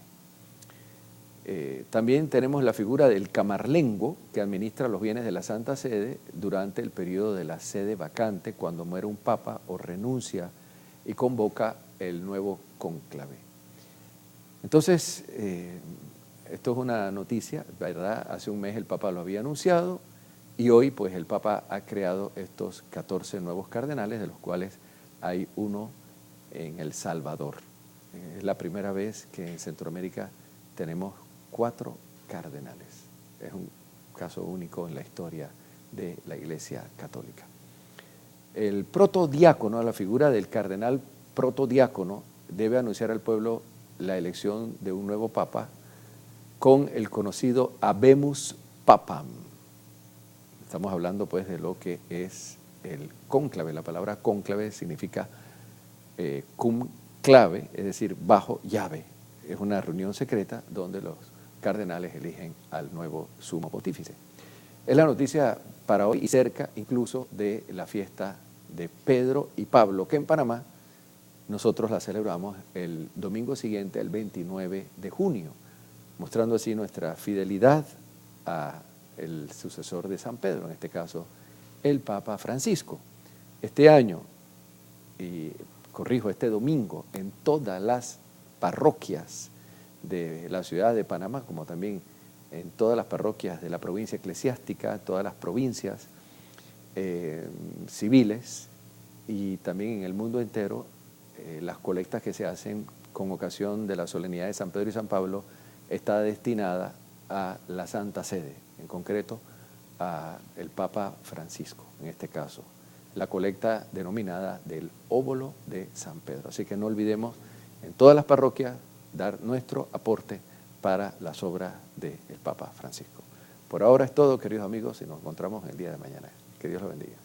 También tenemos la figura del camarlengo, que administra los bienes de la Santa Sede durante el periodo de la sede vacante, cuando muere un papa o renuncia y convoca el nuevo cónclave. Entonces, esto es una noticia, ¿verdad? Hace un mes el Papa lo había anunciado y hoy pues el Papa ha creado estos 14 nuevos cardenales, de los cuales hay uno en El Salvador. Es la primera vez que en Centroamérica tenemos 4 cardenales. Es un caso único en la historia de la Iglesia Católica. El protodiácono, la figura del cardenal protodiácono, debe anunciar al pueblo la elección de un nuevo papa con el conocido Habemus Papam. Estamos hablando pues de lo que es el cónclave. La palabra cónclave significa cum clave, es decir, bajo llave. Es una reunión secreta donde los cardenales eligen al nuevo sumo pontífice. Es la noticia para hoy y cerca incluso de la fiesta de Pedro y Pablo, que en Panamá nosotros la celebramos el domingo siguiente, el 29 de junio, mostrando así nuestra fidelidad al sucesor de San Pedro, en este caso el Papa Francisco. Este año, y corrijo, este domingo, en todas las parroquias de la ciudad de Panamá, como también en todas las parroquias de la provincia eclesiástica, todas las provincias civiles y también en el mundo entero, las colectas que se hacen con ocasión de la solemnidad de San Pedro y San Pablo está destinada a la Santa Sede, en concreto al Papa Francisco, en este caso, la colecta denominada del óbolo de San Pedro. Así que no olvidemos en todas las parroquias dar nuestro aporte para las obras del Papa Francisco. Por ahora es todo, queridos amigos, y nos encontramos el día de mañana. Que Dios los bendiga.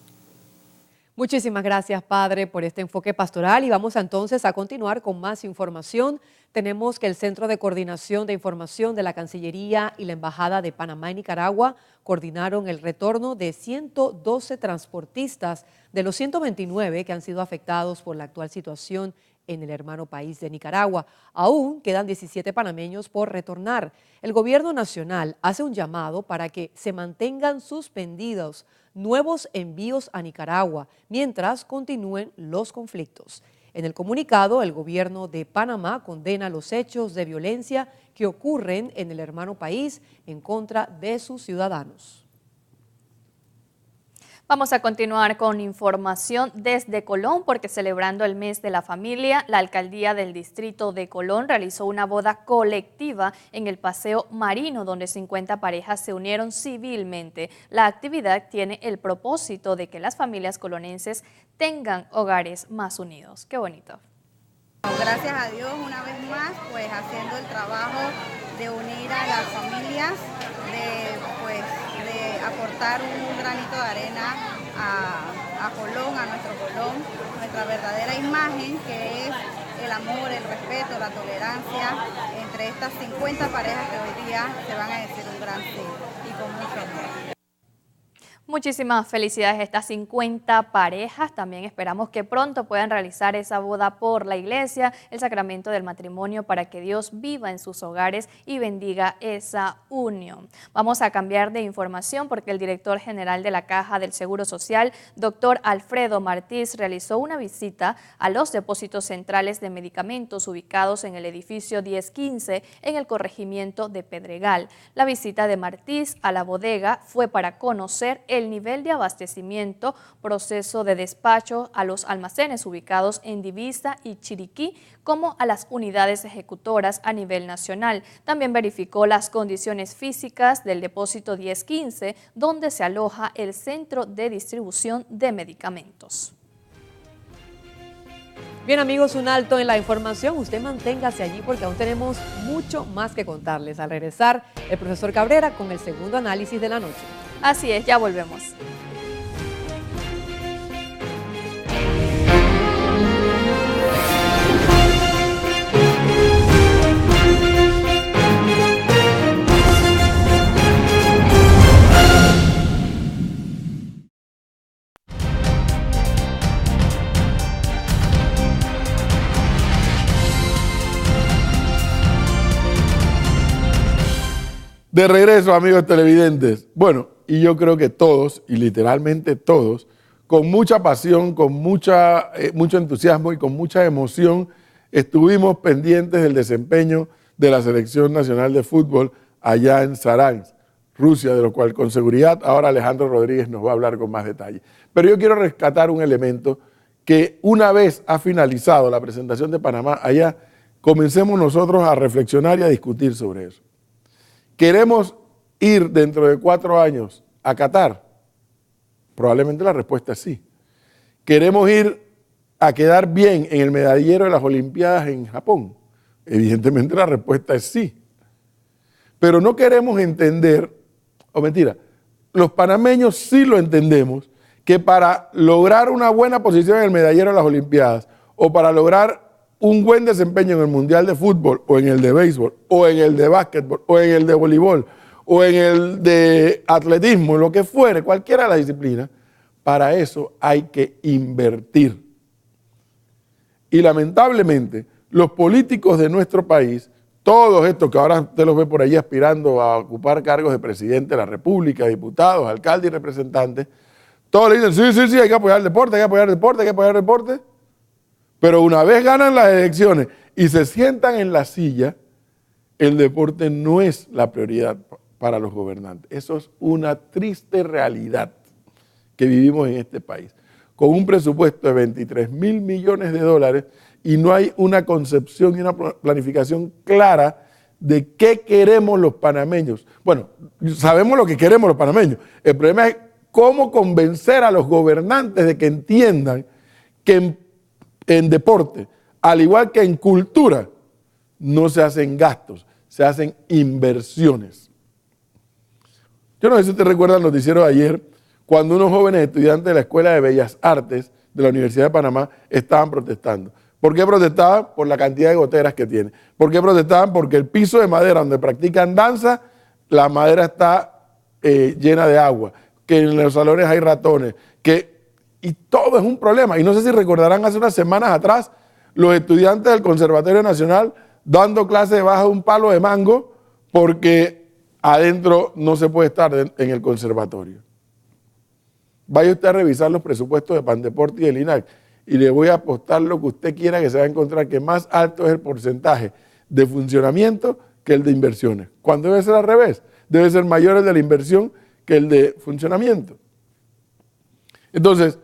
Muchísimas gracias, Padre, por este enfoque pastoral y vamos entonces a continuar con más información. Tenemos que el Centro de Coordinación de Información de la Cancillería y la Embajada de Panamá en Nicaragua coordinaron el retorno de 112 transportistas de los 129 que han sido afectados por la actual situación en el hermano país de Nicaragua. Aún quedan 17 panameños por retornar. El gobierno nacional hace un llamado para que se mantengan suspendidos nuevos envíos a Nicaragua mientras continúen los conflictos. En el comunicado, el gobierno de Panamá condena los hechos de violencia que ocurren en el hermano país en contra de sus ciudadanos. Vamos a continuar con información desde Colón porque celebrando el mes de la familia, la alcaldía del distrito de Colón realizó una boda colectiva en el Paseo Marino donde 50 parejas se unieron civilmente. La actividad tiene el propósito de que las familias colonenses tengan hogares más unidos. ¡Qué bonito! Gracias a Dios una vez más pues haciendo el trabajo de unir a las familias, de aportar un granito de arena a Colón, a nuestro Colón, nuestra verdadera imagen que es el amor, el respeto, la tolerancia entre estas 50 parejas que hoy día se van a decir un gran sí y con mucho amor. Muchísimas felicidades a estas 50 parejas. También esperamos que pronto puedan realizar esa boda por la iglesia, el sacramento del matrimonio, para que Dios viva en sus hogares y bendiga esa unión. Vamos a cambiar de información porque el director general de la Caja del Seguro Social, doctor Alfredo Martís, realizó una visita a los depósitos centrales de medicamentos ubicados en el edificio 1015 en el corregimiento de Pedregal. La visita de Martís a la bodega fue para conocer el nivel de abastecimiento, proceso de despacho a los almacenes ubicados en Divisa y Chiriquí, como a las unidades ejecutoras a nivel nacional. También verificó las condiciones físicas del depósito 1015, donde se aloja el centro de distribución de medicamentos. Bien amigos, un alto en la información. Usted manténgase allí porque aún tenemos mucho más que contarles. Al regresar, el profesor Cabrera con el segundo análisis de la noche. Así es, ya volvemos. De regreso, amigos televidentes. Bueno, y yo creo que todos, y literalmente todos, con mucha pasión, con mucho entusiasmo y con mucha emoción, estuvimos pendientes del desempeño de la Selección Nacional de Fútbol allá en Saransk, Rusia, de lo cual con seguridad ahora Alejandro Rodríguez nos va a hablar con más detalle. Pero yo quiero rescatar un elemento que una vez ha finalizado la presentación de Panamá allá, comencemos nosotros a reflexionar y a discutir sobre eso. ¿Queremos ir dentro de 4 años a Qatar? Probablemente la respuesta es sí. ¿Queremos ir a quedar bien en el medallero de las Olimpiadas en Japón? Evidentemente la respuesta es sí. Pero no queremos entender, o mentira, los panameños sí lo entendemos, que para lograr una buena posición en el medallero de las Olimpiadas o para lograr un buen desempeño en el Mundial de Fútbol o en el de Béisbol o en el de Básquetbol o en el de Voleibol o en el de atletismo, lo que fuere, cualquiera de las disciplinas, para eso hay que invertir. Y lamentablemente los políticos de nuestro país, todos estos que ahora usted los ve por allí aspirando a ocupar cargos de presidente de la República, diputados, alcaldes y representantes, todos le dicen, sí, hay que apoyar el deporte, hay que apoyar el deporte, hay que apoyar el deporte. Pero una vez ganan las elecciones y se sientan en la silla, el deporte no es la prioridad para los gobernantes. Eso es una triste realidad que vivimos en este país. Con un presupuesto de 23.000 millones de dólares y no hay una concepción y una planificación clara de qué queremos los panameños. Bueno, sabemos lo que queremos los panameños. El problema es cómo convencer a los gobernantes de que entiendan que en deporte, al igual que en cultura, no se hacen gastos, se hacen inversiones. Yo no sé si usted recuerda el noticiero de ayer, cuando unos jóvenes estudiantes de la Escuela de Bellas Artes de la Universidad de Panamá estaban protestando. ¿Por qué protestaban? Por la cantidad de goteras que tiene. ¿Por qué protestaban? Porque el piso de madera donde practican danza, la madera está llena de agua, que en los salones hay ratones, y todo es un problema. Y no sé si recordarán hace unas semanas atrás, los estudiantes del Conservatorio Nacional dando clases debajo de un palo de mango porque adentro no se puede estar en el conservatorio. Vaya usted a revisar los presupuestos de Pandeporte y del INAC y le voy a apostar lo que usted quiera que se va a encontrar que más alto es el porcentaje de funcionamiento que el de inversiones. Cuando debe ser al revés, debe ser mayor el de la inversión que el de funcionamiento. Entonces,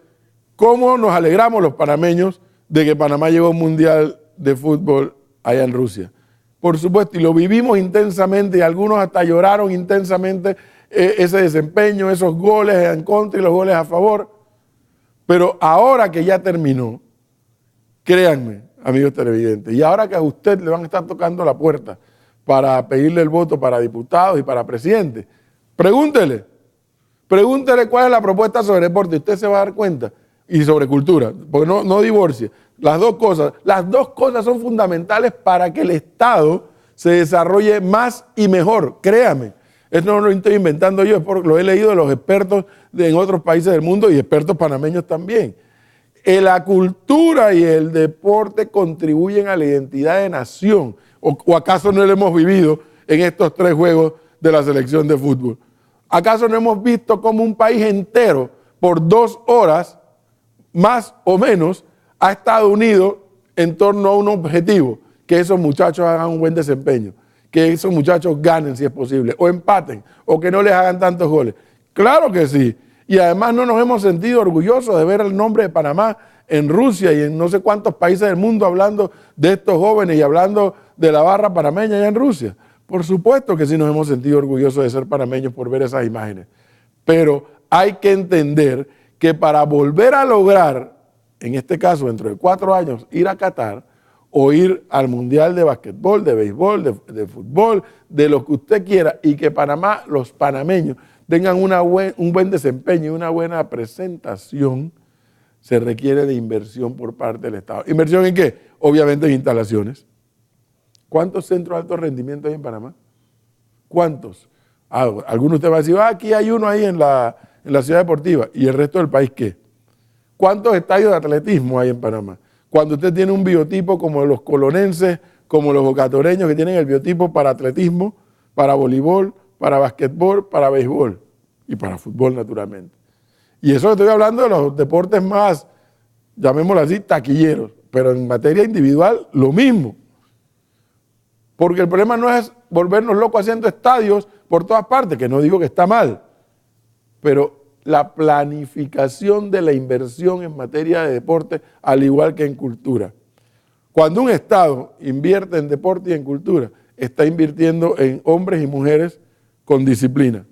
¿cómo nos alegramos los panameños de que Panamá llegó a un mundial de fútbol allá en Rusia? Por supuesto, y lo vivimos intensamente y algunos hasta lloraron intensamente ese desempeño, esos goles en contra y los goles a favor. Pero ahora que ya terminó, créanme, amigos televidentes, y ahora que a usted le van a estar tocando la puerta para pedirle el voto para diputados y para presidente, pregúntele cuál es la propuesta sobre deporte, usted se va a dar cuenta, y sobre cultura, porque no divorcie. Las dos cosas son fundamentales para que el Estado se desarrolle más y mejor, créame. Esto no lo estoy inventando yo, es porque lo he leído de los expertos en otros países del mundo y expertos panameños también. La cultura y el deporte contribuyen a la identidad de nación. ¿O acaso no lo hemos vivido en estos 3 juegos de la selección de fútbol? ¿Acaso no hemos visto cómo un país entero por 2 horas, más o menos, ha estado unido en torno a un objetivo? Que esos muchachos hagan un buen desempeño, que esos muchachos ganen si es posible, o empaten, o que no les hagan tantos goles. Claro que sí. Y además no nos hemos sentido orgullosos de ver el nombre de Panamá en Rusia y en no sé cuántos países del mundo hablando de estos jóvenes y hablando de la barra panameña allá en Rusia. Por supuesto que sí nos hemos sentido orgullosos de ser panameños por ver esas imágenes. Pero hay que entender que para volver a lograr, en este caso dentro de 4 años, ir a Qatar o ir al Mundial de Básquetbol, de Béisbol, de Fútbol, de lo que usted quiera, y que Panamá, los panameños, tengan un buen desempeño y una buena presentación, se requiere de inversión por parte del Estado. ¿Inversión en qué? Obviamente en instalaciones. ¿Cuántos centros de alto rendimiento hay en Panamá? ¿Cuántos? Algunos de ustedes van a decir, aquí hay uno ahí en la ciudad deportiva. ¿Y el resto del país qué? ¿Cuántos estadios de atletismo hay en Panamá? Cuando usted tiene un biotipo como los colonenses, como los bocatoreños que tienen el biotipo para atletismo, para voleibol, para basquetbol, para béisbol y para fútbol naturalmente. Y eso estoy hablando de los deportes más, llamémoslo así, taquilleros, pero en materia individual lo mismo. Porque el problema no es volvernos locos haciendo estadios por todas partes, que no digo que está mal, pero la planificación de la inversión en materia de deporte, al igual que en cultura. Cuando un Estado invierte en deporte y en cultura, está invirtiendo en hombres y mujeres con disciplina,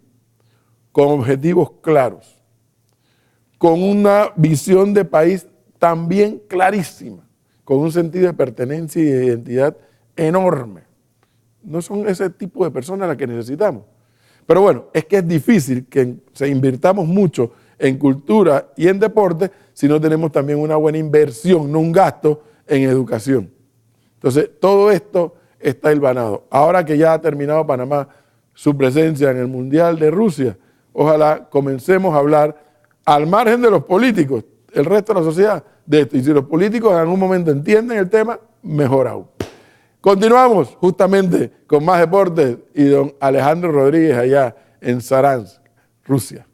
con objetivos claros, con una visión de país también clarísima, con un sentido de pertenencia y de identidad enorme. No son ese tipo de personas las que necesitamos. Pero bueno, es que es difícil que se invirtamos mucho en cultura y en deporte si no tenemos también una buena inversión, no un gasto en educación. Entonces, todo esto está hilvanado. Ahora que ya ha terminado Panamá su presencia en el Mundial de Rusia, ojalá comencemos a hablar al margen de los políticos, el resto de la sociedad, de esto. Y si los políticos en algún momento entienden el tema, mejor aún. Continuamos justamente con más deportes y don Alejandro Rodríguez allá en Saransk, Rusia.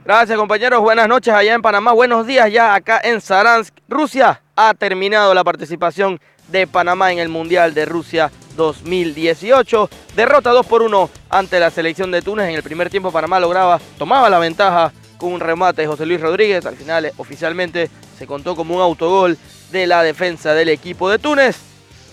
Gracias, compañeros. Buenas noches allá en Panamá. Buenos días ya acá en Saransk, Rusia. Ha terminado la participación de Panamá en el Mundial de Rusia 2018. Derrota 2-1 ante la selección de Túnez. En el primer tiempo Panamá tomaba la ventaja con un remate de José Luis Rodríguez. Al final oficialmente se contó como un autogol de la defensa del equipo de Túnez.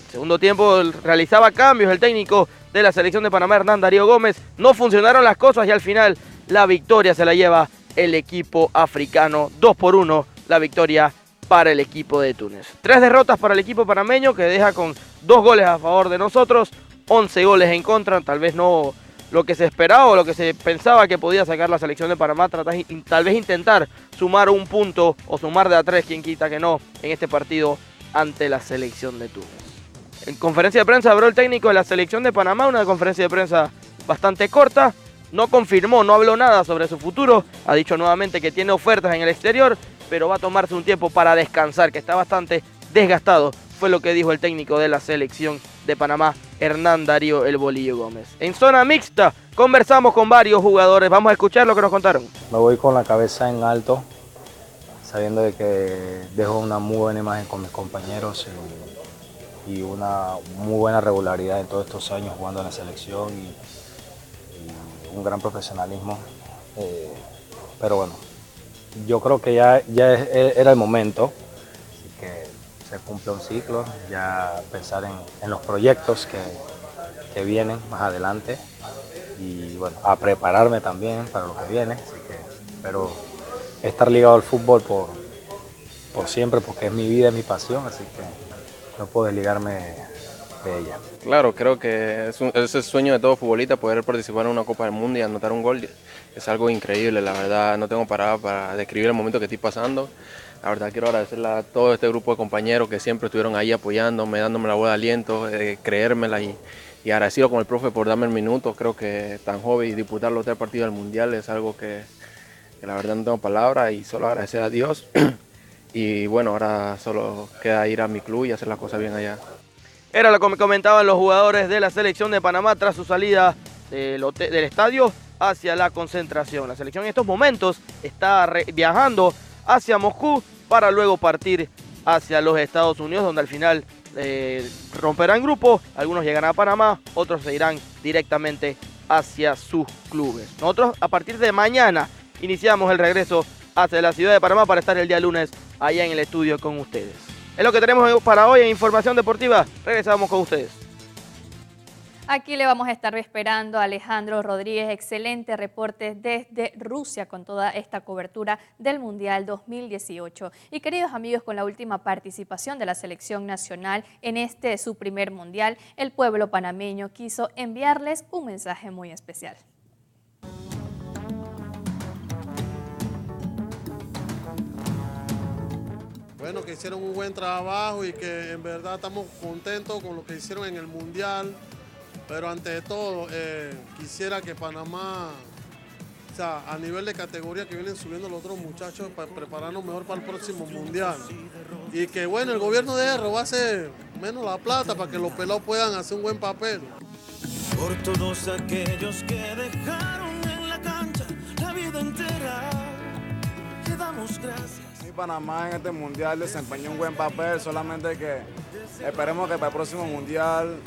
Segundo tiempo realizaba cambios el técnico de la selección de Panamá, Hernán Darío Gómez. No funcionaron las cosas y al final la victoria se la lleva el equipo africano. 2-1 la victoria para el equipo de Túnez. 3 derrotas para el equipo panameño, que deja con 2 goles a favor de nosotros, 11 goles en contra. Tal vez no lo que se esperaba o lo que se pensaba que podía sacar la selección de Panamá. Tal vez intentar sumar un punto o sumar de a 3, quien quita que no, en este partido ante la selección de Túnez. En conferencia de prensa habló el técnico de la selección de Panamá, una conferencia de prensa bastante corta. No confirmó, no habló nada sobre su futuro. Ha dicho nuevamente que tiene ofertas en el exterior, pero va a tomarse un tiempo para descansar, que está bastante desgastado. Fue lo que dijo el técnico de la selección de Panamá, Hernán Darío El Bolillo Gómez. En zona mixta conversamos con varios jugadores. Vamos a escuchar lo que nos contaron. Me voy con la cabeza en alto, sabiendo de que dejo una muy buena imagen con mis compañeros y una muy buena regularidad en todos estos años jugando en la selección y un gran profesionalismo, pero bueno, yo creo que ya era el momento, que se cumple un ciclo, ya pensar en los proyectos que vienen más adelante y bueno, a prepararme también para lo que viene, así que espero estar ligado al fútbol por siempre, porque es mi vida, es mi pasión, así que no puedo desligarme de ella. Claro, creo que es el sueño de todo futbolista, poder participar en una Copa del Mundo y anotar un gol. Es algo increíble, la verdad, no tengo palabras para describir el momento que estoy pasando. La verdad quiero agradecerle a todo este grupo de compañeros que siempre estuvieron ahí apoyándome, dándome la voz de aliento, creérmela y agradecido con el profe por darme el minuto. Creo que tan joven y disputar los 3 partidos del Mundial es algo que la verdad no tengo palabras y solo agradecer a Dios. Y bueno, ahora solo queda ir a mi club y hacer las cosas bien allá. Era lo que comentaban los jugadores de la selección de Panamá tras su salida del estadio hacia la concentración. La selección en estos momentos está viajando hacia Moscú para luego partir hacia los Estados Unidos, donde al final romperán grupo. Algunos llegarán a Panamá, otros se irán directamente hacia sus clubes. Nosotros a partir de mañana iniciamos el regreso hacia la ciudad de Panamá para estar el día lunes allá en el estudio con ustedes. Es lo que tenemos para hoy en Información Deportiva. Regresamos con ustedes. Aquí le vamos a estar esperando a Alejandro Rodríguez. Excelente reporte desde Rusia con toda esta cobertura del Mundial 2018. Y queridos amigos, con la última participación de la selección nacional en su primer Mundial, el pueblo panameño quiso enviarles un mensaje muy especial. Bueno, que hicieron un buen trabajo y que en verdad estamos contentos con lo que hicieron en el Mundial, pero ante todo quisiera que Panamá o sea, a nivel de categoría que vienen subiendo los otros muchachos para prepararnos mejor para el próximo mundial. Y que bueno, el gobierno debe robarse menos la plata para que los pelados puedan hacer un buen papel. Por todos aquellos que dejaron en la cancha la vida entera, le damos gracias. Panamá en este mundial desempeñó un buen papel, solamente que esperemos que para el próximo mundial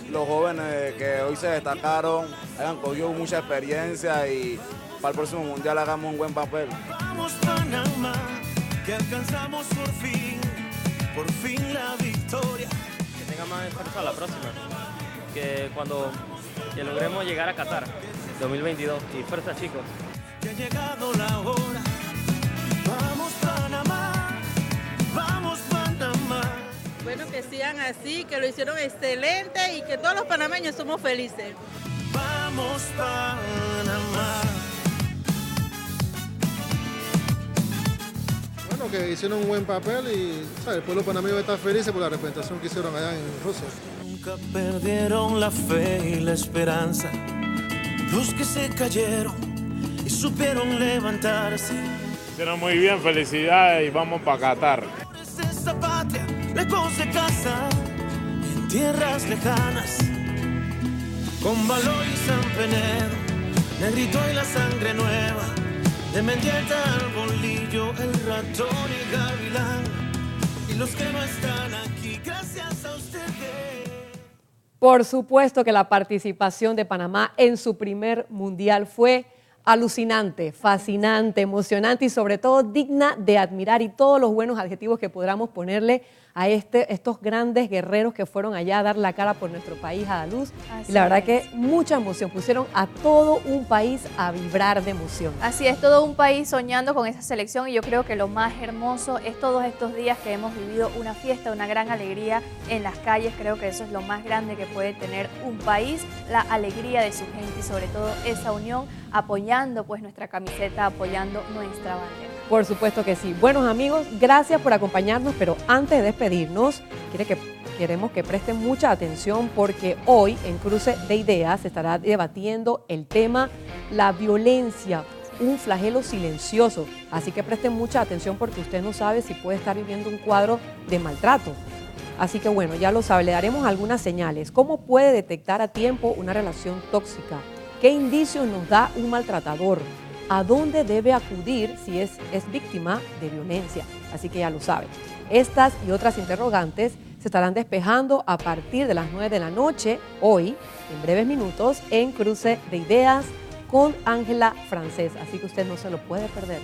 los jóvenes que hoy se destacaron hayan cogido mucha experiencia y para el próximo mundial hagamos un buen papel. Vamos Panamá, que alcanzamos por fin la victoria. Que tenga más esfuerzo la próxima, que logremos llegar a Qatar 2022 y fuerza chicos. Que ha llegado la hora. Vamos Panamá, vamos Panamá. Bueno, que sigan así, que lo hicieron excelente y que todos los panameños somos felices. Vamos Panamá. Bueno, que hicieron un buen papel y ¿sabes? El pueblo panameño está feliz por la representación que hicieron allá en Rusia. Nunca perdieron la fe y la esperanza, los que se cayeron y supieron levantarse. Hicieron muy bien, felicidades y vamos para Qatar. Esta patria, lejos de casa, en tierras lejanas, con Valor y San Penedo, Negrito y la sangre nueva, de Mendieta al Bolillo, el Ratón y Gavilán, y los que no están aquí, gracias a ustedes. Por supuesto que la participación de Panamá en su primer mundial fue alucinante, fascinante, emocionante y sobre todo digna de admirar, y todos los buenos adjetivos que podamos ponerle a estos grandes guerreros que fueron allá a dar la cara por nuestro país a la luz. Y la verdad que mucha emoción, pusieron a todo un país a vibrar de emoción. Así es, todo un país soñando con esa selección, y yo creo que lo más hermoso es todos estos días que hemos vivido una fiesta, una gran alegría en las calles. Creo que eso es lo más grande que puede tener un país, la alegría de su gente y sobre todo esa unión, apoyando pues nuestra camiseta, apoyando nuestra bandera. Por supuesto que sí. Buenos amigos, gracias por acompañarnos, pero antes de despedirnos, queremos que presten mucha atención porque hoy en Cruce de Ideas se estará debatiendo el tema la violencia, un flagelo silencioso. Así que presten mucha atención porque usted no sabe si puede estar viviendo un cuadro de maltrato. Así que bueno, ya lo sabe, le daremos algunas señales. ¿Cómo puede detectar a tiempo una relación tóxica? ¿Qué indicios nos da un maltratador? ¿A dónde debe acudir si es víctima de violencia? Así que ya lo saben. Estas y otras interrogantes se estarán despejando a partir de las 9 de la noche, hoy, en breves minutos, en Cruce de Ideas con Ángela Francés. Así que usted no se lo puede perder.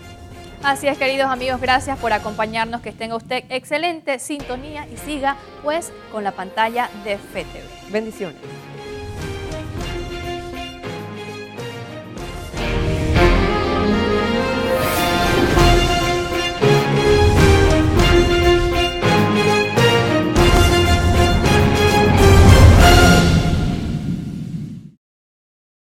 Así es, queridos amigos, gracias por acompañarnos, que tenga usted excelente sintonía y siga pues con la pantalla de FETV. Bendiciones.